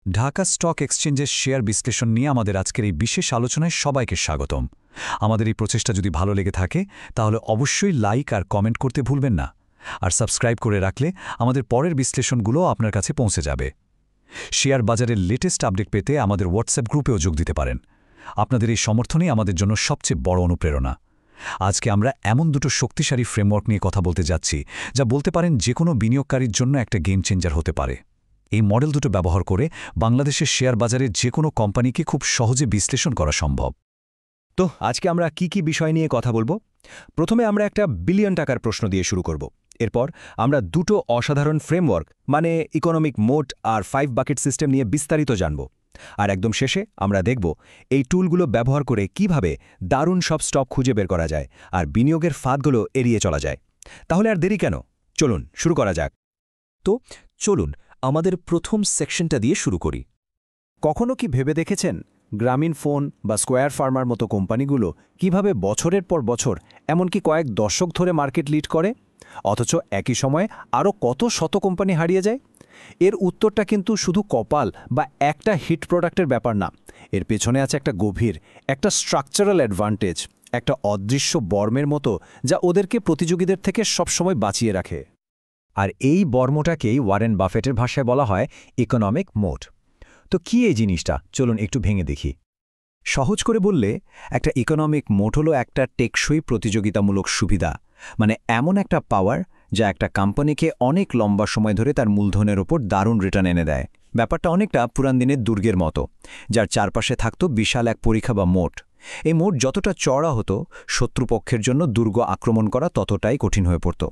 Dhaka stock এক্সচেঞ্জের share বিশ্লেষণ নিয়ে আমাদের আজকের এই বিশেষ আলোচনায় সবাইকে স্বাগতম। আমাদের এই প্রচেষ্টা যদি ভালো লেগে থাকে তাহলে অবশ্যই লাইক আর কমেন্ট করতে ভুলবেন না, আর সাবস্ক্রাইব করে রাখলে আমাদের পরের বিশ্লেষণগুলো আপনার কাছে পৌঁছে যাবে। শেয়ার বাজারের লেটেস্ট আপডেট পেতে আমাদের হোয়াটসঅ্যাপ গ্রুপেও যোগ দিতে পারেন। আপনাদের এই সমর্থনই আমাদের জন্য সবচেয়ে বড় অনুপ্রেরণা। আজকে আমরা এমন দুটো শক্তিশালী ফ্রেমওয়ার্ক নিয়ে কথা বলতে যাচ্ছি যা বলতে পারেন যে কোনো বিনিয়োগকারীর জন্য একটা গেম চেঞ্জার হতে পারে। এই মডেল দুটো ব্যবহার করে বাংলাদেশের শেয়ার বাজারের যে কোনো কোম্পানিকে খুব সহজে বিশ্লেষণ করা সম্ভব। তো আজকে আমরা কি বিষয় নিয়ে কথা বলবো? প্রথমে আমরা একটা বিলিয়ন টাকার প্রশ্ন দিয়ে শুরু করব। এরপর আমরা দুটো অসাধারণ ফ্রেমওয়ার্ক মানে ইকোনমিক মোড আর 5 বাকেট সিস্টেম নিয়ে বিস্তারিত জানব। আর একদম শেষে আমরা দেখব এই টুলগুলো ব্যবহার করে কিভাবে দারুণ সব স্টক খুঁজে বের করা যায় আর বিনিয়োগের ফাঁদগুলো এড়িয়ে চলা যায়। তাহলে আর দেরি কেন, চলুন শুরু করা যাক। তো চলুন আমাদের প্রথম সেকশনটা দিয়ে শুরু করি। কখনো কি ভেবে দেখেছেন গ্রামীণ ফোন বা স্কোয়ার ফার্মার মতো কোম্পানিগুলো কিভাবে বছরের পর বছর এমনকি কয়েক দশক ধরে মার্কেট লিড করে, অথচ একই সময়ে আরও কত শত কোম্পানি হারিয়ে যায়? এর উত্তরটা কিন্তু শুধু কপাল বা একটা হিট প্রোডাক্টের ব্যাপার না। এর পেছনে আছে একটা গভীর, একটা স্ট্রাকচারাল অ্যাডভান্টেজ, একটা অদৃশ্য বর্মের মতো যা ওদেরকে প্রতিযোগীদের থেকে সবসময় বাঁচিয়ে রাখে। আর এই বর্মটাকেই ওয়ারেন বাফেটের ভাষায় বলা হয় ইকোনমিক মোড। তো কি এই জিনিসটা, চলুন একটু ভেঙে দেখি। সহজ করে বললে একটা ইকোনমিক মোড হলো একটা টেকসই প্রতিযোগিতামূলক সুবিধা, মানে এমন একটা পাওয়ার যা একটা কোম্পানিকে অনেক লম্বা সময় ধরে তার মূলধনের ওপর দারুণ রিটার্ন এনে দেয়। ব্যাপারটা অনেকটা পুরান দিনের দুর্গের মতো, যার চারপাশে থাকত বিশাল এক পরিখা বা মোট। এই মোট যতটা চড়া হতো, শত্রুপক্ষের জন্য দুর্গ আক্রমণ করা ততটাই কঠিন হয়ে পড়ত।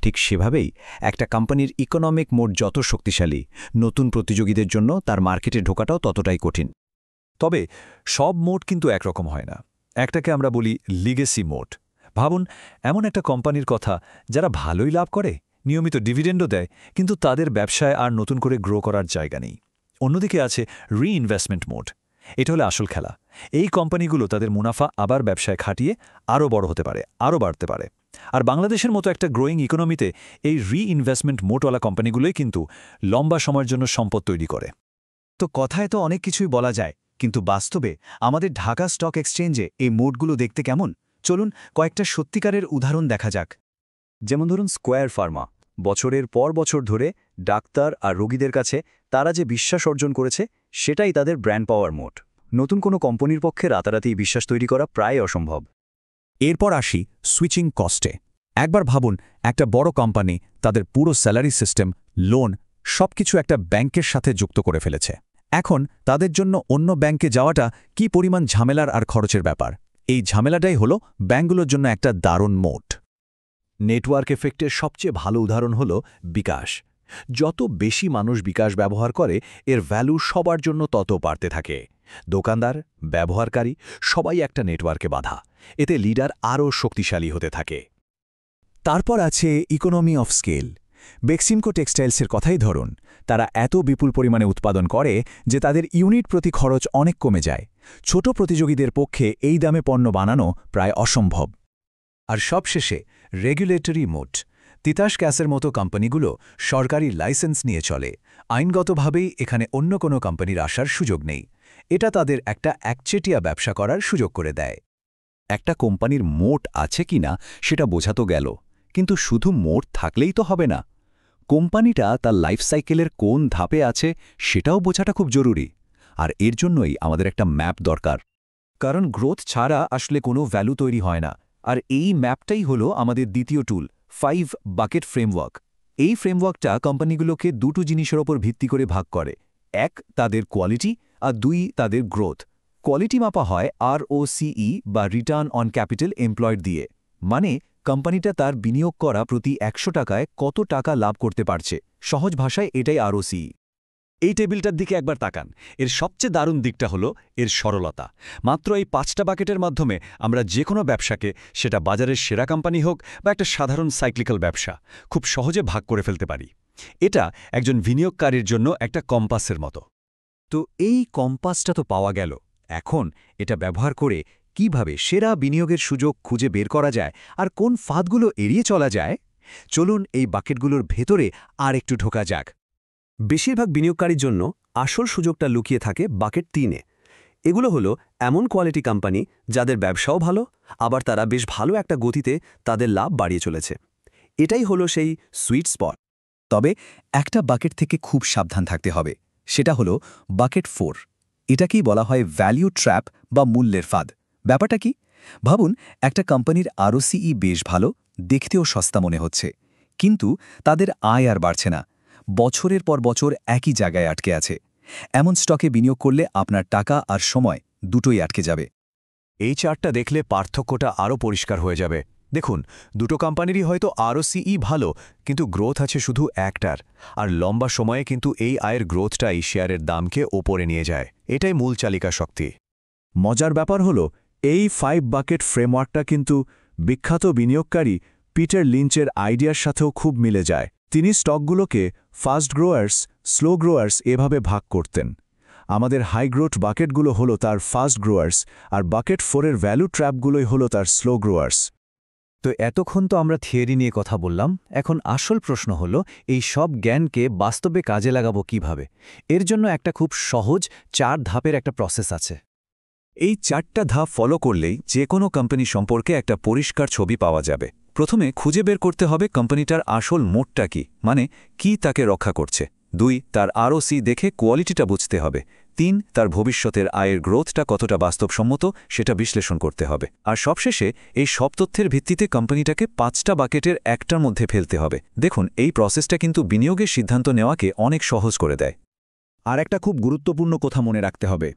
ঠিক সেভাবেই একটা কোম্পানির ইকোনমিক মোড যত শক্তিশালী, নতুন প্রতিযোগীদের জন্য তার মার্কেটে ঢোকাটাও ততটাই কঠিন। তবে সব মোড কিন্তু একরকম হয় না। একটাকে আমরা বলি লিগেসি মোড। ভাবুন এমন একটা কোম্পানির কথা যারা ভালোই লাভ করে, নিয়মিত ডিভিডেন্ডও দেয়, কিন্তু তাদের ব্যবসায় আর নতুন করে গ্রো করার জায়গা নেই। অন্যদিকে আছে রিইনভেস্টমেন্ট মোড। এটা হলো আসল খেলা। এই কোম্পানিগুলো তাদের মুনাফা আবার ব্যবসায় খাটিয়ে আরও বড় হতে পারে, আরও বাড়তে পারে। আর বাংলাদেশের মতো একটা গ্রোয়িং ইকোনমিতে এই রিইনভেস্টমেন্ট মোডওয়ালা কোম্পানিগুলোই কিন্তু লম্বা সময়ের জন্য সম্পদ তৈরি করে। তো কথায় তো অনেক কিছুই বলা যায়, কিন্তু বাস্তবে আমাদের ঢাকা স্টক এক্সচেঞ্জে এই মোডগুলো দেখতে কেমন? চলুন কয়েকটা সত্যিকারের উদাহরণ দেখা যাক। যেমন ধরুন স্কোয়ার ফার্মা। বছরের পর বছর ধরে ডাক্তার আর রোগীদের কাছে তারা যে বিশ্বাস অর্জন করেছে, সেটাই তাদের ব্র্যান্ড পাওয়ার মোড। নতুন কোনো কোম্পানির পক্ষে রাতারাতি বিশ্বাস তৈরি করা প্রায় অসম্ভব। এরপর আসি সুইচিং কস্টে। একবার ভাবুন, একটা বড় কোম্পানি তাদের পুরো স্যালারি সিস্টেম, লোন সবকিছু একটা ব্যাংকের সাথে যুক্ত করে ফেলেছে। এখন তাদের জন্য অন্য ব্যাংকে যাওয়াটা কি পরিমাণ ঝামেলার আর খরচের ব্যাপার। এই ঝামেলাটাই হলো ব্যাংকগুলোর জন্য একটা দারুণ মোড। নেটওয়ার্ক এফেক্টের সবচেয়ে ভালো উদাহরণ হল বিকাশ। যত বেশি মানুষ বিকাশ ব্যবহার করে, এর ভ্যালু সবার জন্য তত বাড়তে থাকে। দোকানদার, ব্যবহারকারী সবাই একটা নেটওয়ার্কে বাঁধা। এতে লিডার আরও শক্তিশালী হতে থাকে। তারপর আছে ইকোনমি অফ স্কেল। বেক্সিমকো টেক্সটাইলসের কথাই ধরুন। তারা এত বিপুল পরিমাণে উৎপাদন করে যে তাদের ইউনিট প্রতি খরচ অনেক কমে যায়। ছোট প্রতিযোগীদের পক্ষে এই দামে পণ্য বানানো প্রায় অসম্ভব। আর সবশেষে রেগুলেটরি মোড। তিতাস গ্যাসের মতো কোম্পানিগুলো সরকারি লাইসেন্স নিয়ে চলে। আইনগতভাবেই এখানে অন্য কোনো কোম্পানির আসার সুযোগ নেই। এটা তাদের একটা একচেটিয়া ব্যবসা করার সুযোগ করে দেয়। একটা কোম্পানির মোট আছে কিনা সেটা বোঝা তো গেল, কিন্তু শুধু মোট থাকলেই তো হবে না। কোম্পানিটা তার লাইফ সাইকেলের কোন ধাপে আছে সেটাও বোঝাটা খুব জরুরি। আর এর জন্যই আমাদের একটা ম্যাপ দরকার। কারণ গ্রোথ ছাড়া আসলে কোনো ভ্যালু তৈরি হয় না। আর এই ম্যাপটাই হলো আমাদের দ্বিতীয় টুল, 5 বাকেট ফ্রেমওয়ার্ক। এই ফ্রেমওয়ার্কটা কোম্পানিগুলোকে দুটো জিনিসের ওপর ভিত্তি করে ভাগ করে। এক, তাদের কোয়ালিটি, আর 2, তাদের গ্রোথ। কোয়ালিটি মাপা হয় ROCE বা রিটার্ন অন ক্যাপিটাল এমপ্লয়েড দিয়ে, মানে কোম্পানিটা তার বিনিয়োগ করা প্রতি 100 টাকায় কত টাকা লাভ করতে পারছে। সহজ ভাষায় এটাই ROCE। এই টেবিলটার দিকে একবার তাকান। এর সবচেয়ে দারুণ দিকটা হলো এর সরলতা। মাত্র এই 5টা বাকেটের মাধ্যমে আমরা যে কোনো ব্যবসাকে, সেটা বাজারের সেরা কোম্পানি হোক বা একটা সাধারণ সাইক্লিক্যাল ব্যবসা, খুব সহজে ভাগ করে ফেলতে পারি। এটা একজন বিনিয়োগকারীর জন্য একটা কম্পাসের মতো। তো এই কম্পাসটা তো পাওয়া গেল, এখন এটা ব্যবহার করে কিভাবে সেরা বিনিয়োগের সুযোগ খুঁজে বের করা যায় আর কোন ফাঁদগুলো এড়িয়ে চলা যায়? চলুন এই বাকেটগুলোর ভেতরে আর একটু ঢোকা যাক। বেশিরভাগ বিনিয়োগকারীর জন্য আসল সুযোগটা লুকিয়ে থাকে বাকেট 3-এ। এগুলো হলো এমন কোয়ালিটি কোম্পানি যাদের ব্যবসাও ভালো, আবার তারা বেশ ভালো একটা গতিতে তাদের লাভ বাড়িয়ে চলেছে। এটাই হলো সেই সুইট স্পট। তবে একটা বাকেট থেকে খুব সাবধান থাকতে হবে, সেটা হলো বাকেট 4। এটাকেই বলা হয় ভ্যালিউ ট্র্যাপ বা মূল্যের ফাঁদ। ব্যাপারটা কি? ভাবুন, একটা কোম্পানির ROCE বেশ ভালো, দেখতেও সস্তা মনে হচ্ছে, কিন্তু তাদের আয় আর বাড়ছে না, বছরের পর বছর একই জায়গায় আটকে আছে। এমন স্টকে বিনিয়োগ করলে আপনার টাকা আর সময় দুটোই আটকে যাবে। এই চার্টটা দেখলে পার্থক্যটা আরও পরিষ্কার হয়ে যাবে। দেখুন, দুটো কোম্পানিরই হয়তো ROCE ভালো, কিন্তু গ্রোথ আছে শুধু একটার, আর লম্বা সময়ে কিন্তু এই আয়ের গ্রোথটাই শেয়ারের দামকে ওপরে নিয়ে যায়। এটাই মূল চালিকা শক্তি। মজার ব্যাপার হলো, এই 5 বাকেট ফ্রেমওয়ার্কটা কিন্তু বিখ্যাত বিনিয়োগকারী পিটার লিঞ্চের আইডিয়ার সাথেও খুব মিলে যায়। তিনি স্টকগুলোকে ফাস্ট গ্রোয়ার্স, স্লো গ্রোয়ার্স এভাবে ভাগ করতেন। আমাদের হাই গ্রোথ বাকেটগুলো হলো তার ফাস্ট গ্রোয়ার্স, আর বাকেট 4-এর ভ্যালু ট্র্যাপগুলোই হলো তার স্লো গ্রোয়ার্স। তো এতক্ষণ তো আমরা থিওরি নিয়ে কথা বললাম, এখন আসল প্রশ্ন হলো এই সব জ্ঞানকে বাস্তবে কাজে লাগাবো কিভাবে? এর জন্য একটা খুব সহজ 4 ধাপের একটা প্রসেস আছে। এই 4টা ধাপ ফলো করলেই যে কোনো কোম্পানি সম্পর্কে একটা পরিষ্কার ছবি পাওয়া যাবে। প্রথমে খুঁজে বের করতে হবে কোম্পানিটার আসল মোটটা কি, মানে কি তাকে রক্ষা করছে। 2, তার ROC দেখে কোয়ালিটিটা বুঝতে হবে। 3, তার ভবিষ্যতের আয়ের গ্রোথটা কতটা বাস্তবসম্মত সেটা বিশ্লেষণ করতে হবে। আর সবশেষে এই সব তথ্যের ভিত্তিতে কোম্পানিটাকে 5টা বাকেটের একটার মধ্যে ফেলতে হবে। দেখুন, এই প্রসেসটা কিন্তু বিনিয়োগের সিদ্ধান্ত নেওয়াকে অনেক সহজ করে দেয়। আর একটা খুব গুরুত্বপূর্ণ কথা মনে রাখতে হবে,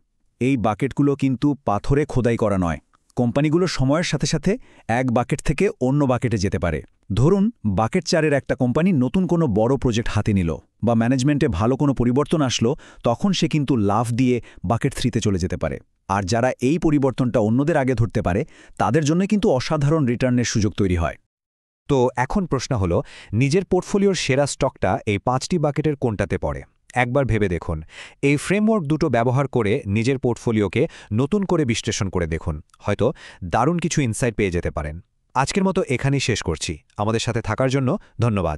এই বাকেটগুলো কিন্তু পাথরে খোদাই করা নয়। কোম্পানিগুলো সময়ের সাথে সাথে এক বাকেট থেকে অন্য বাকেটে যেতে পারে। ধরুন, বাকেট 4-এর একটা কোম্পানি নতুন কোনো বড় প্রজেক্ট হাতে নিল, বা ম্যানেজমেন্টে ভালো কোনো পরিবর্তন আসলো, তখন সে কিন্তু লাফ দিয়ে বাকেট 3-তে চলে যেতে পারে। আর যারা এই পরিবর্তনটা অন্যদের আগে ধরতে পারে, তাদের জন্য কিন্তু অসাধারণ রিটার্নের সুযোগ তৈরি হয়। তো এখন প্রশ্ন হলো, নিজের পোর্টফোলিওর সেরা স্টকটা এই 5টি বাকেটের কোনটাতে পড়ে? একবার ভেবে দেখুন। এই ফ্রেমওয়ার্ক দুটো ব্যবহার করে নিজের পোর্টফোলিওকে নতুন করে বিশ্লেষণ করে দেখুন, হয়তো দারুণ কিছু ইনসাইট পেয়ে যেতে পারেন। আজকের মতো এখানেই শেষ করছি। আমাদের সাথে থাকার জন্য ধন্যবাদ।